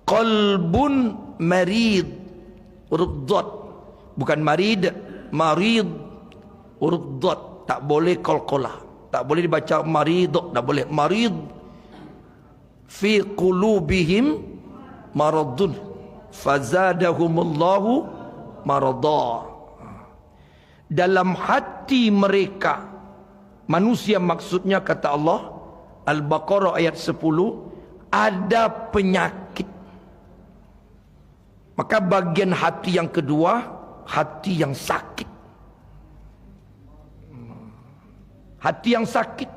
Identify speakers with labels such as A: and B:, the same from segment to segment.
A: qalbun marid, huruf dot, bukan marid, marid, huruf dot, tak boleh qalqalah, tak boleh dibaca marid, tak boleh marid. Fi qulubihim maradun fazadahumullahu marada. Dalam hati mereka, manusia maksudnya, kata Allah, Al-Baqarah ayat 10, ada penyakit. Maka bagian hati yang kedua, hati yang sakit. Hati yang sakit.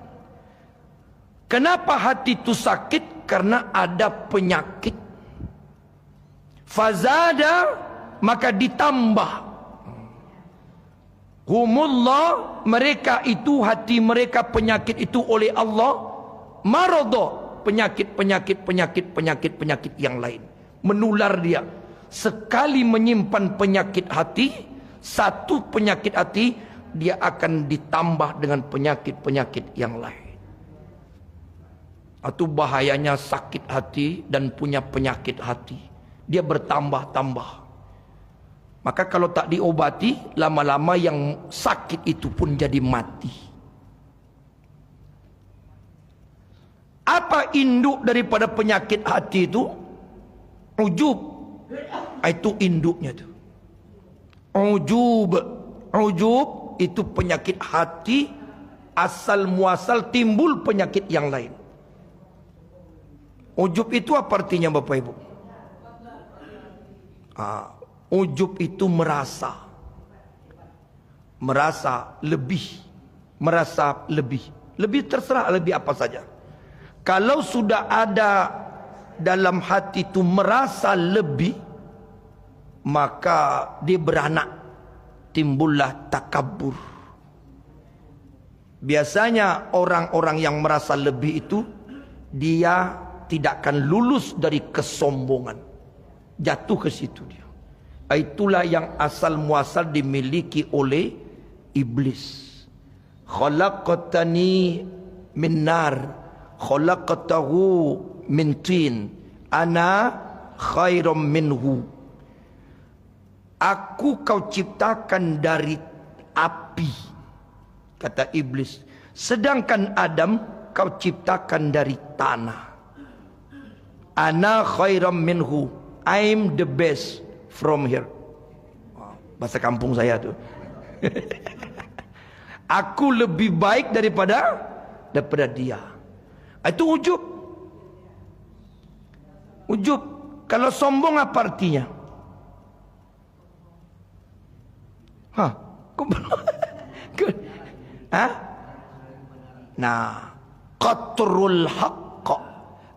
A: Kenapa hati itu sakit? Karena ada penyakit. Fazada, maka ditambah. Humullah, mereka itu, hati mereka penyakit itu oleh Allah, maradha, penyakit yang lain. Menular dia. Sekali menyimpan penyakit hati, satu penyakit hati, dia akan ditambah dengan penyakit-penyakit yang lain. Itu bahayanya sakit hati dan punya penyakit hati. Dia bertambah-tambah. Maka kalau tak diobati, lama-lama yang sakit itu pun jadi mati. Apa induk daripada penyakit hati itu? Ujub. Itu induknya itu. Ujub. Ujub itu penyakit hati, asal muasal timbul penyakit yang lain. Ujub itu apa artinya Bapak Ibu? Ujub itu merasa lebih, lebih terserah, lebih apa saja. Kalau sudah ada dalam hati itu merasa lebih, maka dia beranak, timbullah takabur. Biasanya orang-orang yang merasa lebih itu, dia tidak akan lulus dari kesombongan, jatuh ke situ dia. Itulah yang asal muasal dimiliki oleh iblis. Khalaqtani min nar, khalaqtahu min tin, ana khairum minhu. Aku kau ciptakan dari api, kata iblis. Sedangkan Adam kau ciptakan dari tanah. Ana khairum minhu, I'm the best from here. Bahasa kampung saya tuh. Aku lebih baik daripada dia. Itu ujub. Ujub. Kalau sombong apa artinya? Kok belum? Nah, qatrul haqq.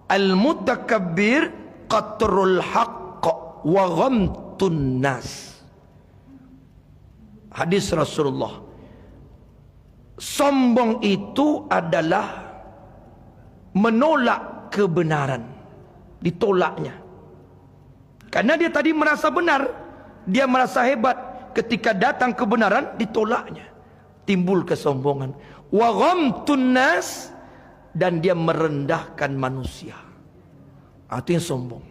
A: Al-mutakabbir qatrul haqq wa ghamtun nas. Hadis Rasulullah. Sombong itu adalah menolak kebenaran, ditolaknya. Karena dia tadi merasa benar, dia merasa hebat. Ketika datang kebenaran, ditolaknya, timbul kesombongan. Wa ghamtun nas, dan dia merendahkan manusia. Artinya sombong.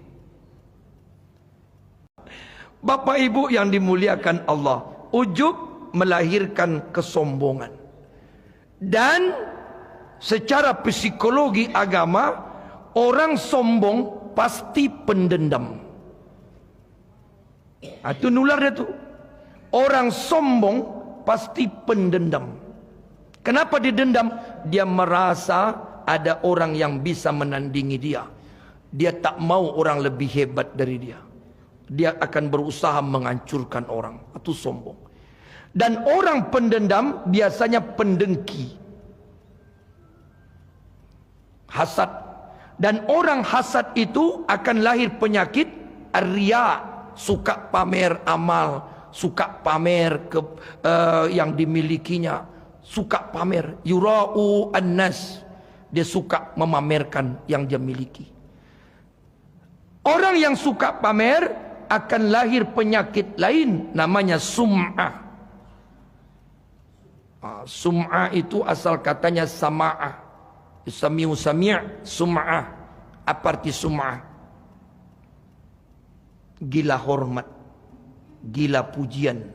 A: Bapak Ibu yang dimuliakan Allah, ujub melahirkan kesombongan. Dan secara psikologi agama, orang sombong pasti pendendam. Itu nular dia tuh. Orang sombong pasti pendendam. Kenapa didendam? Dia merasa ada orang yang bisa menandingi dia. Dia tak mau orang lebih hebat dari dia. Dia akan berusaha menghancurkan orang. Itu sombong. Dan orang pendendam biasanya pendengki, hasad. Dan orang hasad itu akan lahir penyakit riya, suka pamer amal, suka pamer yang dimilikinya, suka pamer, yura'u annas, dia suka memamerkan yang dia miliki. Orang yang suka pamer akan lahir penyakit lain, namanya sum'ah. Sum'ah itu asal katanya sama'ah, sami'u sami', sum'ah. Apa arti sum'ah? gila hormat, gila pujian,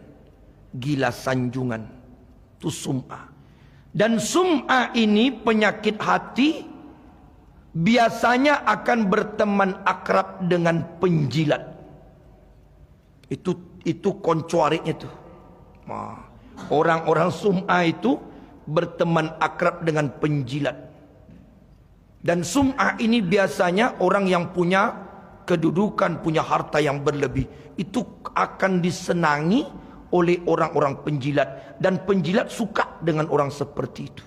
A: gila sanjungan. Itu sum'ah. Dan sum'ah ini penyakit hati biasanya akan berteman akrab dengan penjilat. Itu koncuaritnya tuh. Orang-orang sum'ah itu berteman akrab dengan penjilat. Dan sum'ah ini biasanya orang yang punya kedudukan, punya harta yang berlebih, itu akan disenangi oleh orang-orang penjilat. Dan penjilat suka dengan orang seperti itu.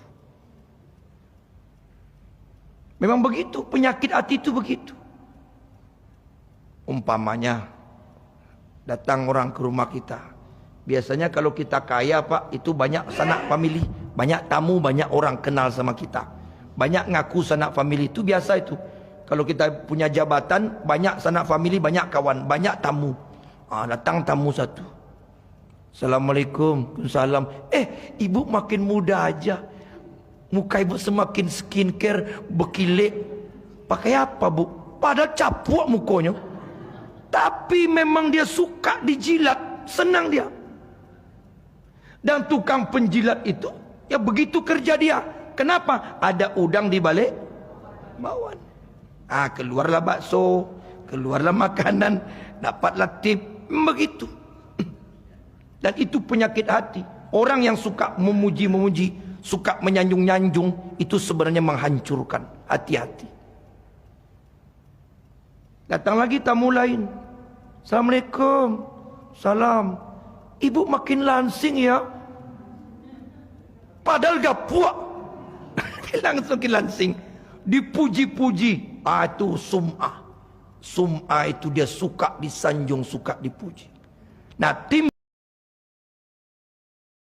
A: Memang begitu, penyakit hati itu begitu. Umpamanya datang orang ke rumah kita. Biasanya kalau kita kaya Pak, itu banyak sanak famili, banyak tamu, banyak orang kenal sama kita. Banyak ngaku sanak famili, itu biasa itu. Kalau kita punya jabatan, banyak sanak famili, banyak kawan, banyak tamu. Datang tamu satu. Assalamualaikum. Salam. Ibu makin muda aja. Muka ibu semakin skincare, berkilik. Pakai apa bu? Padahal capuk mukanya. Tapi memang dia suka dijilat. Senang dia. Dan tukang penjilat itu, ya begitu kerja dia. Kenapa? Ada udang di balik bawang. Keluarlah bakso, keluarlah makanan, dapatlah tip. Begitu. Dan itu penyakit hati. Orang yang suka memuji-memuji, suka menyanjung-nyanjung, itu sebenarnya menghancurkan. Hati-hati. Datang lagi tamu lain. Assalamualaikum. Salam. Ibu makin langsing ya. Padahal gak puak. Langsung langsing. Dipuji-puji. Itu sum'ah. Sum'ah itu dia suka disanjung, suka dipuji. Nah, tim